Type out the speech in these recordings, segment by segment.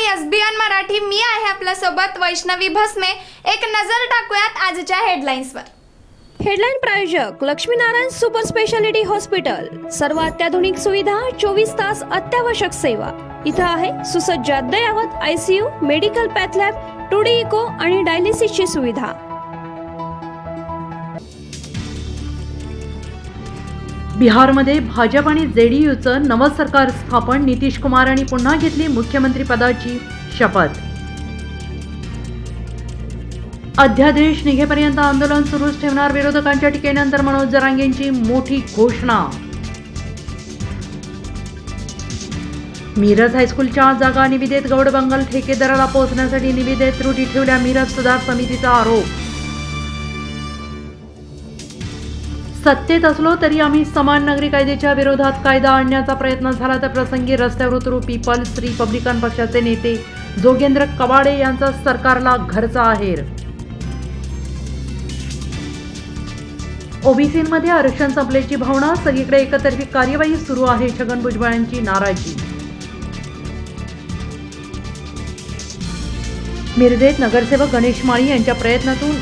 SBN Marathi मी आहे आपल्या सोबत वैष्णवी भस्मे। एक नजर टाकूयात आजच्या हेडलाईन्सवर। हेडलाईन प्रायोजक लक्ष्मीनारायण सुपर स्पेशालिटी हॉस्पिटल। सर्व अत्याधुनिक सुविधा, 24 तास अत्यावश्यक सेवा। इथं आहे सुसज्ज अद्ययावत ICU, medical path lab, 2D echo आणि डायलिसिसची सुविधा। बिहारमध्ये भाजप आणि JDUचं नवं सरकार स्थापन। नितीश कुमारांनी पुन्हा घेतली मुख्यमंत्री पदाची शपथ। अध्यादेश निघेपर्यंत आंदोलन सुरूच ठेवणार, विरोधकांच्या टीकेनंतर मनोज जरांगेंची मोठी घोषणा। मिरज हायस्कूलच्या जागा निविदेत गौडबंगल ठेकेदाराला पोहोचण्यासाठी निविदेत त्रुटी ठेवल्या, मिरज सुधार समितीचा आरोप। सत्तेत असलो तरी आम्ही समान नागरी कायद्याच्या विरोधात कायदा आणण्याचा प्रयत्न झाला तर प्रसंगी रस्त्यावर उतरू, पीपल्स रिपब्लिकन पक्षाचे नेते जोगेंद्र कवाडे यांचा सरकारला घरचा आहेर। ओबीसींमध्ये आरक्षण संपल्याची भावना, सगळीकडे एकतर्फी कार्यवाही सुरू आहे, छगन भुजबळांची नाराजी। मिरजेत नगरसेवक गणेश माळी यांच्या प्रयत्नातून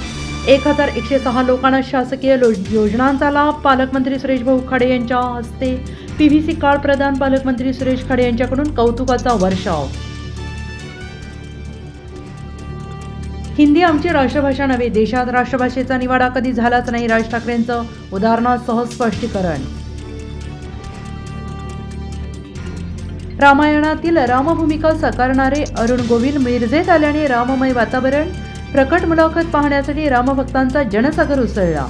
1106 लोकांना शासकीय योजनांचा लाभ, पालकमंत्री सुरेश भाऊ खाडे यांच्या हस्ते PVC कार्ड प्रदान, पालकमंत्री सुरेश खाडे यांच्याकडून कौतुकाचा वर्षाव। हिंदी आमची राष्ट्रभाषा नव्हे, देशात राष्ट्रभाषेचा निवाडा कधी झालाच नाही, राज ठाकरेंचं उदाहरणासह स्पष्टीकरण। रामायणातील रामभूमिका साकारणारे अरुण गोविल मिरजेत आल्याने राममय वातावरण, प्रकट मुलाखत पाहण्यासाठी रामभक्तांचा जनसागर उसळला।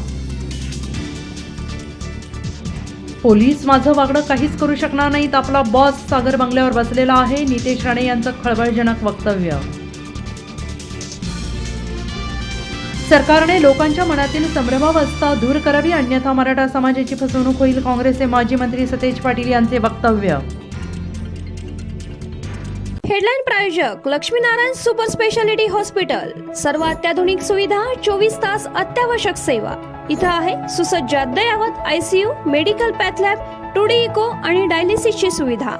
पोलीस माझं वागणं काहीच करू शकणार नाहीत, आपला बॉस सागर बंगल्यावर बसलेला आहे, नितेश राणे यांचं खळबळजनक वक्तव्य। सरकारने लोकांच्या मनातील संभ्रमावस्था दूर करावी, अन्यथा मराठा समाजाची फसवणूक होईल, काँग्रेसचे माजी मंत्री सतेज पाटील यांचे वक्तव्य। हेडलाईन प्रायोजक लक्ष्मीनारायण सुपर स्पेशालिटी हॉस्पिटल। सर्व अत्याधुनिक सुविधा, 24 तास अत्यावश्यक सेवा। इथं आहे सुसज्ज अद्ययावत ICU, medical path lab, 2D echo आणि डायलिसिसची सुविधा।